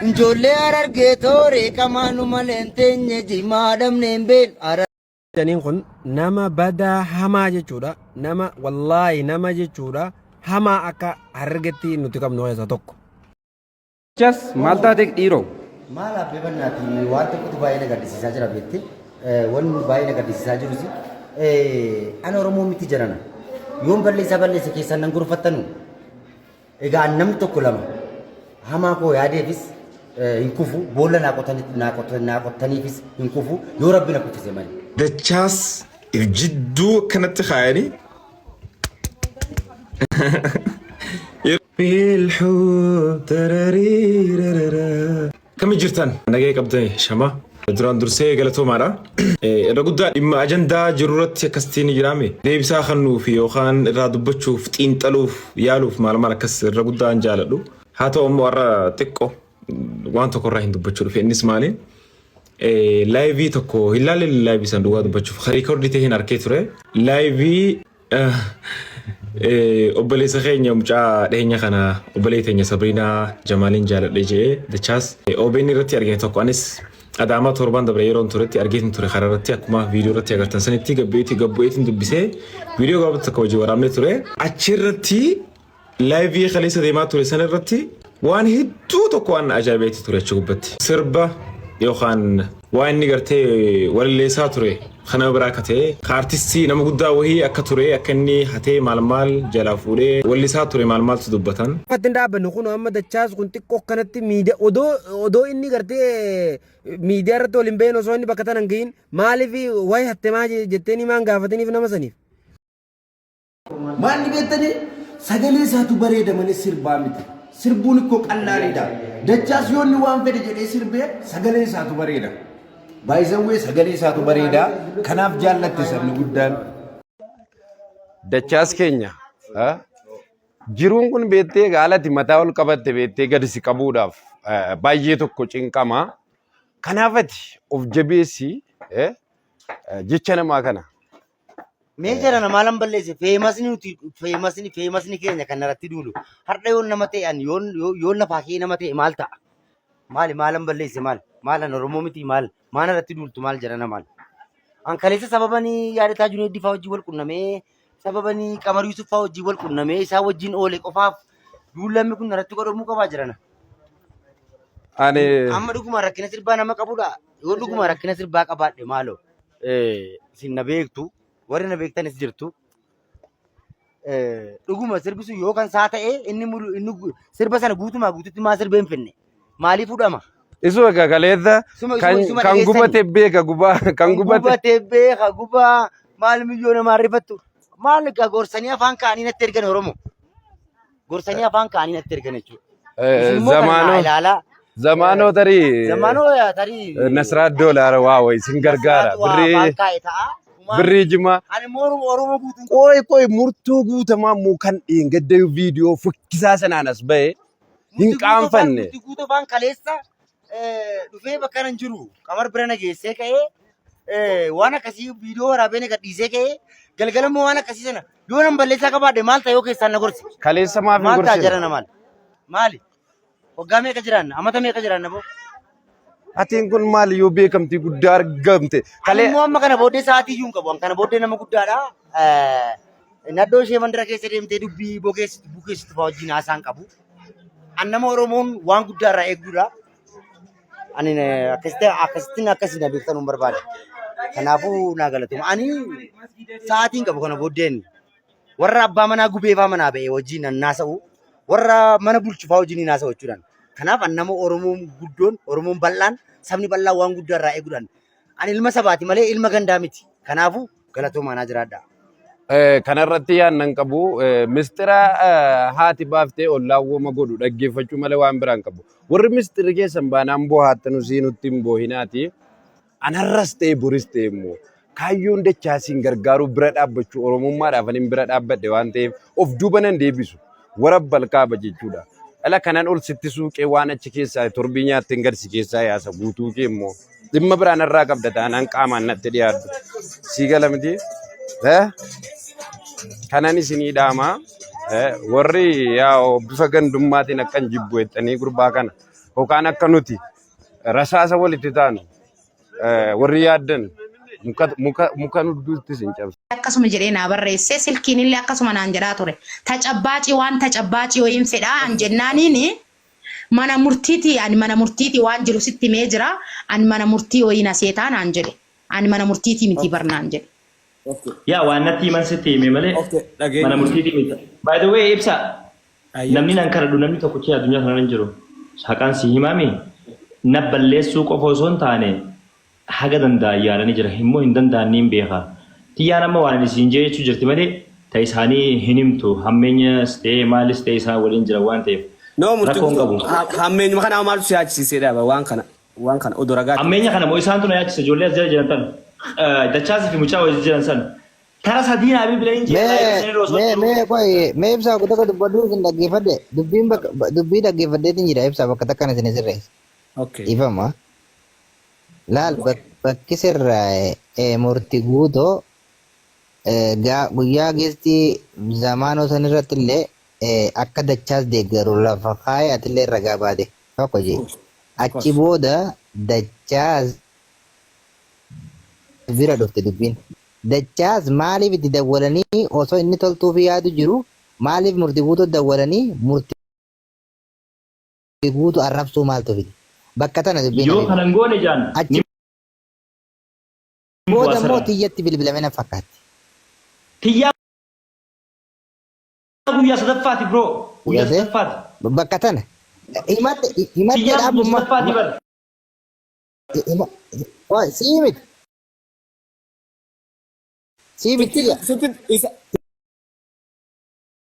Ijoollee argee tooree kamaanu malee hin teenye jimaa dhabneen been. Janiin kun nama badaa hamaa jechuudha. Nama wallaahi nama jechuudha. Hamaa akka argetti nuti qabnu isa tokko. Jas maal taatee dhiiroo? Maal abbee bannaati waan tokkotu baay'ee na gaddisiisaa jira beekte. Wanni baay'ee na gaddisiisaa jirus ana Oromoo miti jirana. Yoon balleessa keessan nan gurfattanu. Egaa namni tokko lama hamaa koo yaadeefis hin kufu boolla naaqotaniifis hin kufu yoo rabbi na kuffise malee. Dachaas jidduu kanatti kaayanii بالحب تراريرارا كم جرتان نجاي قبضة شما دران درسي قالتو مارا رقدا إما أجندا جرورت كستين جرامي ده بساخنو في يوخان رادو بتشوف تين تلوف يالوف مال مال كسر رقدا أنجالدو هاتو أمورا تكو وانتو كراهين دو بتشوف في الناس مالين لايفي تكو هلال اللايفي سندوها دو بتشوف خريكور دي تهين أركيتوري لايفي obboleessa keenya mucaa dhiyeenya kana obboleettii teenya Sabriinaa Jamaaliin jaaladhe jee dachaas OBN irratti argine tokko anis Adaamaa torban dabre yeroon turetti argine ture karaa irratti akkuma viidiyoo irratti agartan sanitti gabbeetiin dubbisee viidiyoo gabaabaa tokko hojii waraabne ture achirratti laayivii kaleessa deemaa ture san irratti waan hedduu tokko waan ajaa'ibeeti ture achi gubbatti sirba yookaan waan inni gartee walleessaa ture خنا براكته كارتيستي نما قدا وهي أكتوري أكني حتى مال جلا فوري واللي ساتوري مال تدبتان. فتن دابا نكون أما دتشاز كنت كوكنتي ميديا أدو إني قرتي ميديا رتو لمبين وصوني بكتان أنجين مالي في واي حتى ما جتني ما انقافتني في نمسني. ما نبيتني سجلي ساتو بريدة من السربامت سربوني كوك الله ريدا دتشاز يون نوام في جلي سربية سجلي ساتو بريدة. بايزوي سجلي ساتو بريدا كناف جالت تسرني قدام Dachaas keenya jiruun kun beektee gaalatti mataa ol qabatte beektee gadi si qabuudhaaf baay'ee tokko cinqama. Kanaafati of jabeessi jecha namaa kana. Mee jara nama lam balleesse feemasni keenya kan irratti duulu har'a yoon nama ta'an yoon lafaa kee nama ta'e maal ta'a? Maalan balleesse maalan Oromoo miti maana irratti duultu maal jedhana maal? Ankaleessa sababanii yaadataa Junaid fa'aa wajjin wal qunnamee sababanii Qamar Yusuf fa'aa wajjin wal qunnamee isaa wajjin oole qofaaf duulamni kun irratti godhamuu qabaa jirana. Amma dhuguma rakkina sirbaa nama qabudha. Yoo dhuguma rakkina sirbaa qabaadhe maaloo isin na beektu warri na beektanis jirtu. Dhuguma sirbisu yoo kan saa ta'e inni sirba sana guututti maa sirbee hin finne maaliif fudhama? Isu gagaleessa kan gubate beeka kan gubate beeka gubaa maal milyoona maarrifattu maal gorsanii afaan kaanii natti ergan Oromoo gorsanii afaan kaanii natti ergan jechuudha. Zamaanoo tarii Nasraa Doolaara waa wayi sin gargaara birrii jimaa. Ani Oromoo guutuun qoy murtuu guutamaa muu kan dhiingadda viidiyoo fokkisaa sanaan as bahe hin qaanfanne. Guutuu afaan kaleessa. Dhufee bakka nan jiru Qamar bira na geessee ka'ee waan akkasii viidiyoo waraabee na gadhiisee ka'ee galgalammoo waan akkasii sana yoo nan balleessaa qabaadhe maal ta'e yoo keessaan na gorsi. Kaleessa maaf hin gorsine? Maal ta'a jarana maali? Waggaa meeqa jiraanna? Amata meeqa jiraanna boo? Atiin kun maali yoo beekamtii guddaa argamte? Immoo amma kana booddee sa'aatii iyyuu hin qabu. Kana booddee nama guddaadha. Naddoo ishee mandara keessa deemtee dubbii bukeessitu fa'aa wajjin haasaan qabu. An nama Oromoon waan guddaarraa eegduudha. Ani akkasittiin akkasiin beektan hin barbaade. Kanaafuu naa galatuma. Ani sa'aatiin qabu kana booddeen warra abbaa manaa gubeefaa manaa ba'e wajjin naasa'u warra mana bulchufaa wajjin naasa'u jechuudhaan. Kanaaf an nama Oromoon guddoon Oromoon bal'aan sabni bal'aan waan guddaarraa eeguudhaan. Ani ilma sabaati malee ilma gandaa miti. Kanaafuu galatoomaa naa jiraadha. Kanarratti yaannan qabu mistira haati baaftee ollaawwoma godhu dhaggeeffachuu malee waan biraan qabu. Warri mistiri keessan baanaan boohaattan usii nutti hin boohinaati. Anarras ta'e boris ta'e immoo kaayyoon dachaasiin gargaaruu bira dhaabbachuu Oromummaadhaaf ani bira dhaabbadhe waan ta'eef of duuba nan deebisu. Warra balkaaba jechuudha. Ala kanaan ol sitti suuqee waan achi keessaa torbii nyaatti hin gadsi keessaa yaasa guutuu kee immoo dhimma biraan irraa qabda taanaan qaamaan natti dhiyaaddu. Sii gala miti? Kanan isinii dhaama warri yaa bifa gandummaatiin akkan jibbu jettanii gurbaa kana yookaan akka nuti rasaasa walitti taanu warri yaaddan muka nudduuttis hin cabsu. Akkasuma jedhee naa barreessee silkiin illee akkasuma naan jedhaa ture. Tacabbaaci waan tacabbaaci wayiin fedhaa an jennaaniini mana murtiiti ani mana murtiiti waan jiru sitti mee jira ani mana murtii wayiin aseetaa naan jedhe ani mana murtiiti miti barnaan jedhe. Yaa waan natti himan sitti hime malee mana murtiiti miti. By the way ibsa namni nan kadhadhu namni tokkichi addunyaa kana hin jiru. Haqaan si himame na balleessuu qofa osoo hin taane haga danda'a yaadanii jira immoo hin danda'anii hin beeka. Tiyyaan amma waan isin jechuu jirti malee ta isaanii hin himtu hammeenyas ta'ee maalis ta'ee isaan waliin jira waan ta'eef. No murtii hammeenya kana maaltu si yaachisiisedha waan kana odoo ragaa. Hammeenya kana moo isaantu na yaachise ijoollee as jira jiran tan dachaasii fi mucaa wajjin jiran san. Tara sadiin abi bileen jira. Mee ibsaa bakka takka dubbaduu isin dhaggeeffadhe dubbii dhaggeeffadheetiin jira ibsaa bakka takka isin sirreessa. Ifama. Laal bakki sirraa murtii guutoo guyyaa geestii zamaanoo san irratti illee akka dachaas deeggaru lafa kaayee atillee ragaa baate tokko jee achi booda dachaas bira dhufte dubbiin dachaas maaliif itti dawwalanii osoo inni toltuuf yaadu jiru maaliif murtii guutoo dawwalanii murtii guutuu arrabsuu maaltu fide bakka tana dubbiin yoo kanan goone jaan booda immoo tiyyatti bilbilamee na fakkaatti. Tiyyaa guyyaa sadaffaati bro. Guyyaa sadaffaati. Bakka tana. Himatte dhaabummaa. Waay siimit. Siimit tiyya.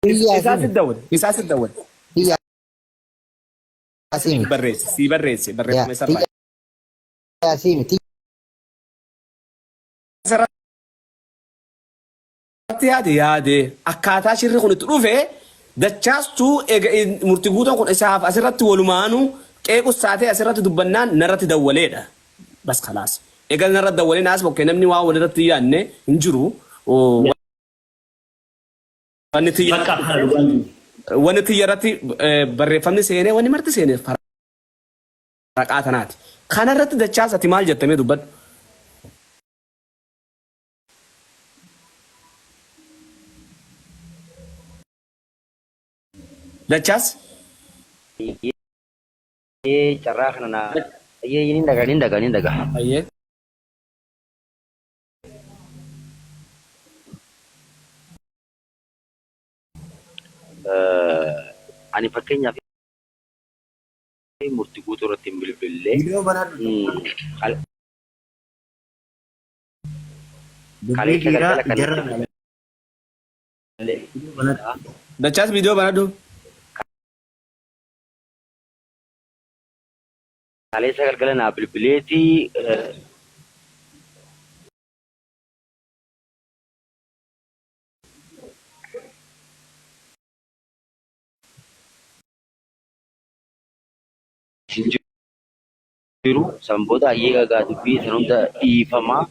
Isaatti dawwale. Tiyya. Si barreesse sarara. Tiyya siimit. Yaade akkaataa shirri kun itti dhufe dachaastuu murtii guutuun kun isaaf asirratti walumaanu qeequs taatee asirratti dubbannaan narratti dawwaleedha. Bas khalaas. Egaa narratti dawwalee naas bokkee namni waa walirratti yaadne hin jiru. Wanni tiyyarratti barreeffamni seenee wanni marti seenee faraqaa tanaati. Kanarratti dachaas ati maal jettamee dubbadhu? Dachas? Carraa kana na ini daga. Ayyee. Ani fakkeenyaaf murtii guutuu irratti hin bilbilee. Dachas video banadu. Kaleessa galgala naa bilbileetii jiru sanboota ayyee gagaa dubbii san hunda dhiifamaa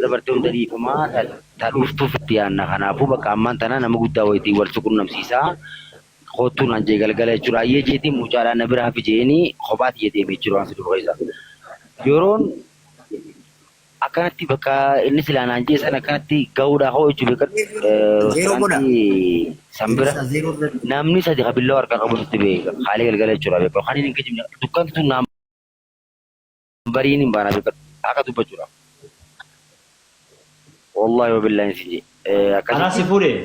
dabartee hunda dhiifamaa dhuuftuuf itti yaanna kanaafuu bakka ammaan tana nama guddaa wayitii wal quunnamsiisaa kootuun anjee galgala jechuudha ayyee jeetiin mucaadhaan na biraa fi jeeni kophaatti deemee jiru waan fidu isa yeroon akkanatti bakka inni silaan anjee san akkanatti ga'uudhaa hoo jechuudha beekatu sambira namni sadi qabilloo harkaa qabutti beeka haalee galgala jechuudha beeka kan inni gajibna dukkan tun naam bariin hin baana beekatu akka dubbachuudha wallahi wabillahi siji akkasii fuudhee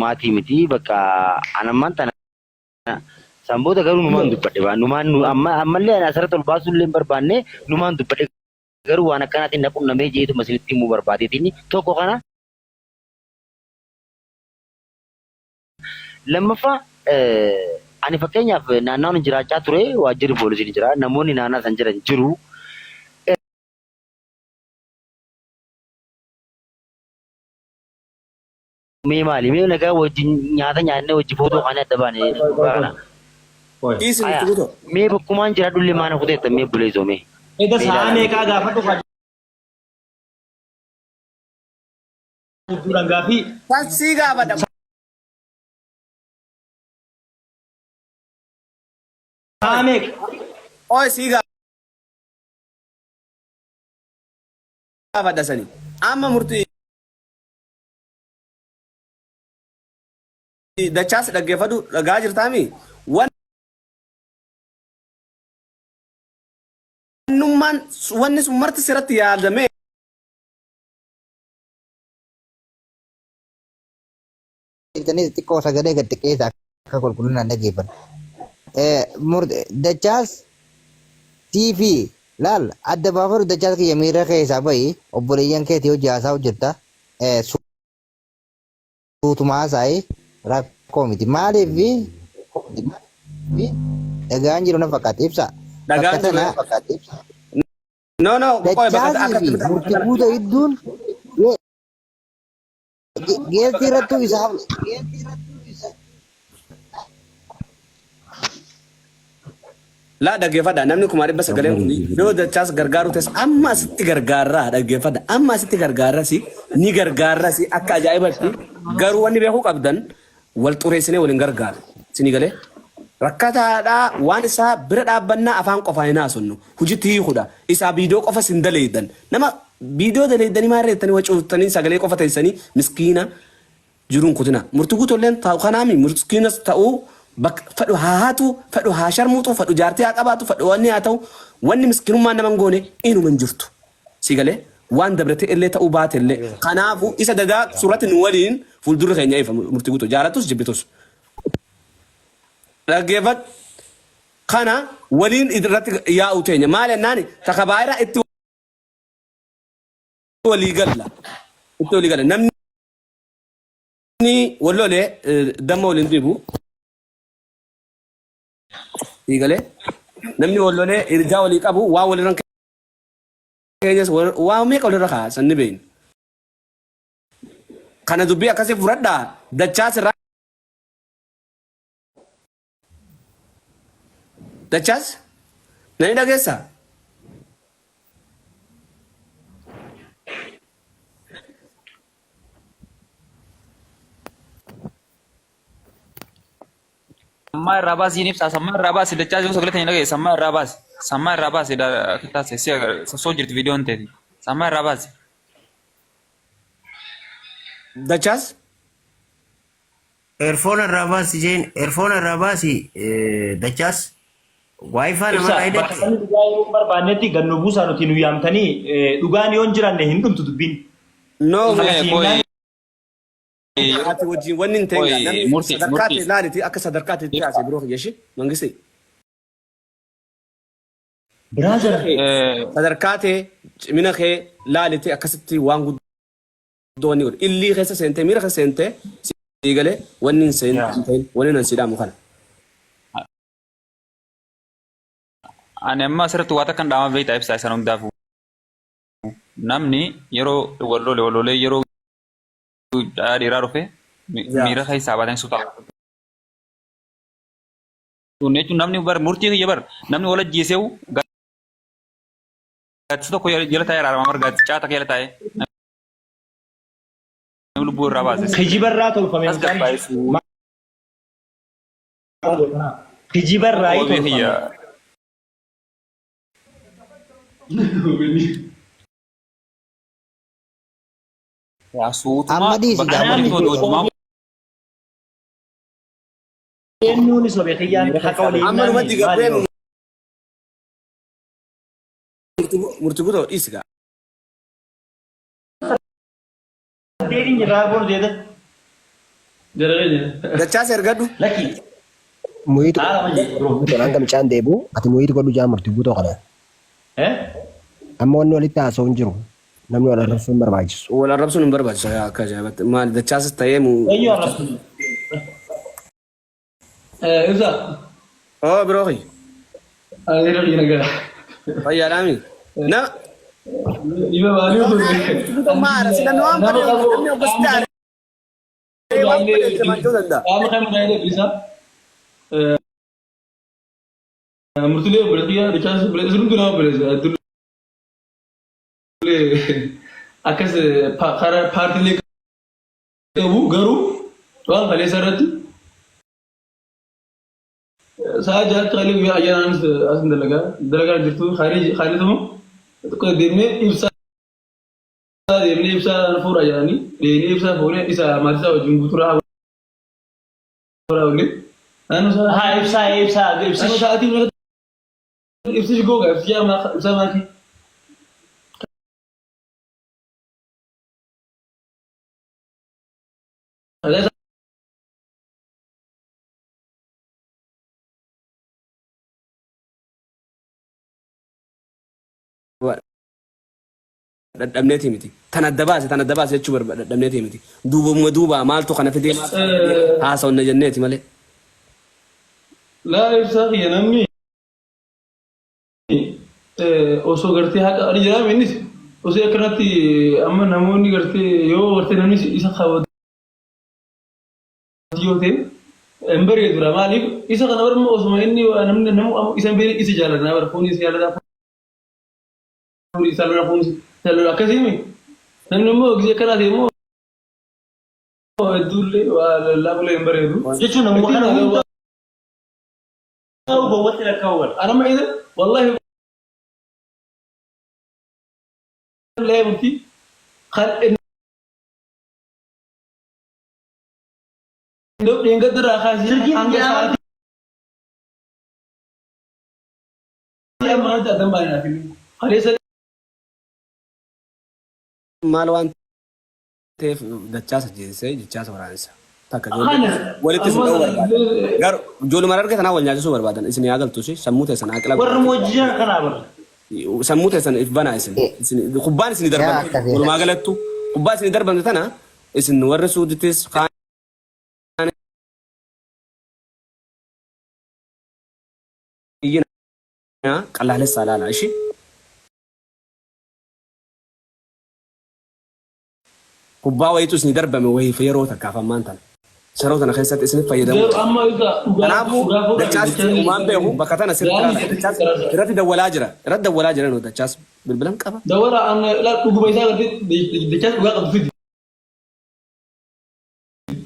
maatii miti bakka anammaan tana sanboota garuu numaan dubbadhe waan numaan ammallee asirratti ol baasuu illee hin barbaanne numaan dubbadhe garuu waan akkanaatiin na qunnamee jeetuma isinitti himuu barbaadeetiin tokko kana lammaffaa ani fakkeenyaaf naannawaan jiraachaa ture waajjirri poolisiin jira namoonni naannaa san jiran jiru. Mee maali mee nagaa wajjin nyaata nyaannee wajji footoo kan adda baane kana. Mee bakkumaan jira dhullee maana kuteetta mee buleessoo mee. Egaa sa'a meeqaa gaafadhu gaaffii. Taksii gaafadha. Amek. Oy siga. Apa dasani? Amma murti. Dachas dhaggeeffadhu dhagaa jirtaami. Wanni sun marti sirratti yaadame. Ini xiqqoo sagalee gad xiqqeessaa akka qulqullinaan dhaggeeffan. Dachaas TV laal adda baafadhu dachaas kiyya miira keessaa bahi obboleeyyan keetii hojii haasaa hojjetta. Suutuma haasa'ee rakkoo miti. Maaliif dhagaan jiru na fakkaata ibsa. Dhagaan jiru na fakkaata ibsa. No. Dachaasii fi murtii guutuu hedduun geessi irrattuu isaaf. Laa dhaggeeffadha namni kuma dhibba sagalee kun yoo dachaas gargaaru ta'es amma asitti gargaarraa dhaggeeffadha amma asitti gargaarraa si ni gargaarraa si akka ajaa'ibatti garuu wanni beekuu qabdan wal xureessinee waliin gargaaru sini galee rakkataadhaa waan isaa bira dhaabbannaa afaan qofaan hin haasofnu hojiitti hiikudha isaa viidiyoo qofa sin daleeydan nama viidiyoo daleeydanii maal reettanii wacuuftanii sagalee qofa teessanii miskiina jiruun kutina murtii guutuulleen ta'u kanaami miskiinas ta'uu fadhu haatu fadhu haasharmuutu fadhu jaartii haa qabaatu fadhu wanni haa ta'u wanni miskinummaan naman goone inuma hin jirtu si galee waan dabrate illee ta'uu baate illee kanaafu isa dagaa suuratti nu waliin fuuldurri keenya ifa murtii guutuu jaalatus jibbitus dhaggeeffat kana waliin irratti yaa'u teenya maal jennaani takabaayira itti walii galla namni wallolee damma waliin dhibu Igale namni wallolee irjaa walii qabu waa walirran keenyas waa meeqa walirra kaasan ni beeyna. Kana dubbii akkasii fudhadhaa dachaas irraa. Dachaas nani dhageessaa? Sama rabas ini sama rabas sudah cari juga kelihatan lagi sama rabas sudah kita sesi sojir di video nanti sama rabas. Dachas? Earphone rabas dachas wifi nama lain Bakka sanni dhugaa yeroo barbaannetti gannu buusaa nuti nu yaamtanii dhugaan yoo hin jiraanne hin dhumtu dubbiin. No. Koi Ati wajjin wanni hin ta'in namni murtii sadarkaatti ilaaliti akka sadarkaatti itti haasee biroo yeshi mangisi. Brother. Sadarkaatee cimina kee laaliti akkasitti waan guddoo wanni godhe illii keessa seentee miira keessa seentee sii galee wanni hin ta'in wanni nan sidhaamu kana. Ani amma asirratti waan takkan dhaama beektaa ibsaa isaan hundaafu. Namni yeroo wallolee yeroo dhiiraa dhufe miira keessaa baatan suutaa. Kun jechuun namni murtii kiyya namni wal ajjeeseewu gaatti tokko jala taa'ee raarama margaatti caata keela taa'ee namni lubbuu irraa baase. Kijibarraa tolfame. Kijibarraa tolfame. Ya suutuma Amma diisi gaafa eenyuun isa beekayyaan haqa waliin Amma numatti gabbeen murtii guutuu dhiisiga. deebiin jirraa boonu deeda. Dachaas ergadhu. Lakki. Muhitu Haala malee. tolaan gamichaan deebi'u ati muhitu godhu jaa murtii guutuu kana. Amma wanni walitti haasa'u hin jiru. Namni wal arrabsuun barbaachisu. Wal arrabsuun hin barbaachisu akka ajaa'ibatti. Maal dachaasas ta'ee Eenyu arrabsu? Ibsa. Oo biroo kiyya. Adeera dhiiragaa. Fayyaadhaami. Na. Dhiba baanii osoo Maara sila nu waan fadhe namni oggos taane. Waan fadhe jamaachuu danda'a. Qaama kan hundaa'e deebisa. Murtilee obboleettii Richaas obboleettii sun tunaa obboleessa. Akkas karaa paartiilee qabu garuu waan kaleessa irratti ساجات خالي ويا أجانا أسن دلقا جرتو خالي تمو تقدمني إبسا ديمني إبسا نفور أجاني ديني إبسا فوري إسا ماتسا وجنبوتورا ولا أنا ها إبسا أنا ساعتي إبسا شكوكا إبسا ماكي dadhabneeti miti tan adda baase jechuu barbaada dadhabneeti miti duuba maaltu kana fidee haasawna jenneeti malee. لا إبسا يا نمي osoo gartee haqa ari jira minnis osoo akkanatti amma namoonni gartee yoo gartee namni isa qabatu yoo ta'e hin bareedu dura maaliif isa kana barma osuma inni namni namu isa beeku isa jaalata bara foon isa jaalata foon isa lolaa foon isa lolaa akkasii namni immoo gisee akkanaati immoo hedduullee waa laabulee hin bareedu jechuun namni kana gowwatti lakkaawwan anama ida wallahi لا يمكن خل لو ينقدر أخاذ يا ما أنت أدم باينا فيلم خليس مالوان تيف دچاس جيسي دچاس ورانسا ولت gar jolu marar ke tanawal nyaaju barbadan isni agal tusi sammute sana akla war mojja kana bar sammute sana ifbana isni khubban isni darban wal magalatu khubban isni darban tana isni warasu ditis khan yina qalale salala ishi khubba waytu isni darban way fayro takafa mantan شروطنا خيسات اسمه فايدة. نابو دجاج ومان بيهو بكتنا سيرة دجاج رد دولا أجرا رد دولا أجرا نو دجاج بالبلان كابا. دولا أنا لا تقول بيسا قد دجاج بقى قد فيدي.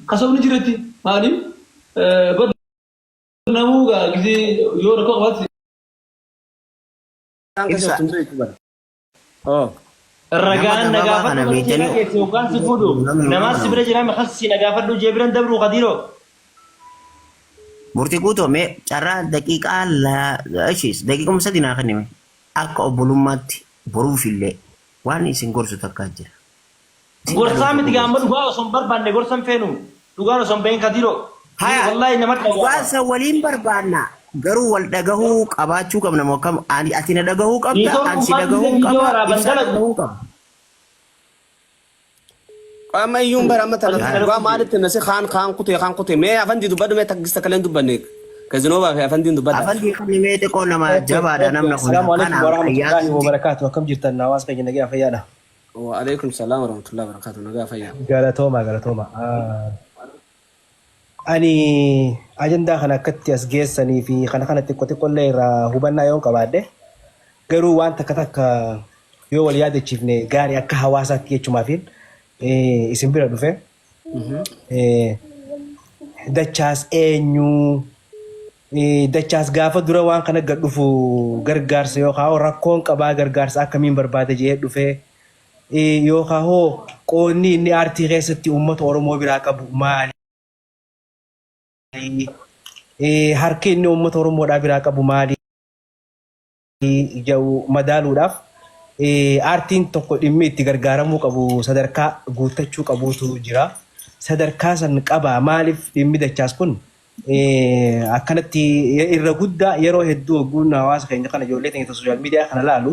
خسرني جرتي هاني بد نامو قا كذي يورا كوا بس. الرجال نجافة وكان سفودو نماز سبرة جرام خاص نجافة دو جبران دبرو قديرو murtii guutume carraa daqiiqaa ishiis daqiiqa musadina kanime akka obbolummaatti boruufillee waan isin gorsu takka jira. Gorsaa miti gaamba dhugaa osoo hin barbaanne gorsan feenu dhugaan osoo hin beekin qadiiroo. Wallahi namatti dhugaasa waliin barbaanna garuu wal dhagahuu qabaachuu qabna moo kam ati na dhagahuu qabda ansi dhagahuu qabda. Amma iyyuu baramata waa maalitti nasi khaan kutee mee afandi dubbadhu mee taggista kaleen dubbanne kazinoo baa afandi dubbadha. Afandi kan mee xiqqoo nama jabaadha namna kun. Assalamu alaikum warahmatullahi wabarakatuh. Akkam jirtan nawaas keenya nagaa fayyaadha. Wa alaikum salaam warahmatullahi wabarakatuh nagaa fayyaa. Galatooma. Ani ajandaa kana akkatti as geessanii fi kana xiqqoo irraa hubannaa yoo qabaadde garuu waan takka yoo wal yaadachiifne gaarii akka hawaasaatti jechumaafin isin bira dhufe dachaas eenyu dachaas gaafa dura waan kana gad dhufu gargaarsa yookaan rakkoon qabaa gargaarsa akkamiin barbaada jedhee dhufe yookaan qoonni inni aartii keessatti uummata Oromoo biraa qabu maali? Harki inni uummata Oromoodhaa biraa qabu maali? Ija'u madaaluudhaaf aartiin tokko dhimmi itti gargaaramuu qabu sadarkaa guuttachuu qabuutu jira. Sadarkaa san qaba maaliif dhimmi dachaas kun akkanatti irra guddaa yeroo hedduu ogguun hawaasa keenya kana ijoollee teenya sooshaal miidiyaa kana laalu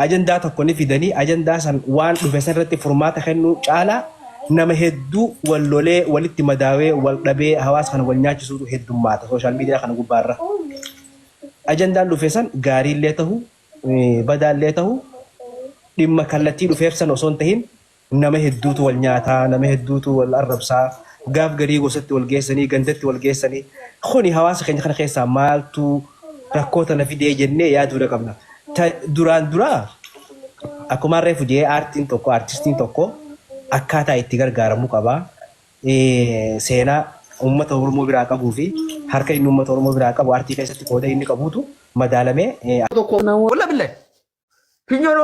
ajandaa tokko ni fidanii ajandaa san waan dhufe san irratti furmaata kennuu caalaa nama hedduu wal lolee walitti madaawee wal dhabee hawaasa kana wal nyaachisuutu heddummaata sooshaal miidiyaa kana gubbaarra. Ajandaan dhufe san gaariillee ta'u badaallee ta'u dhimma kallattii dhufeef san osoo hin tahin nama hedduutu wal nyaataa nama hedduutu wal arrabsaa gaaf garii gosatti wal geessanii gandatti wal geessanii kuni hawaasa keenya kana keessaa maaltu rakkoota na fidee jennee yaaduudha qabna. Duraa akkuma reefu jee aartiin tokko aartistiin tokko akkaataa itti gargaaramuu qabaa. Seenaa uummata Oromoo biraa qabuu fi harka inni uummata Oromoo biraa qabu aartii keessatti qooda inni qabuutu madaalamee Wala billahi. Finyoo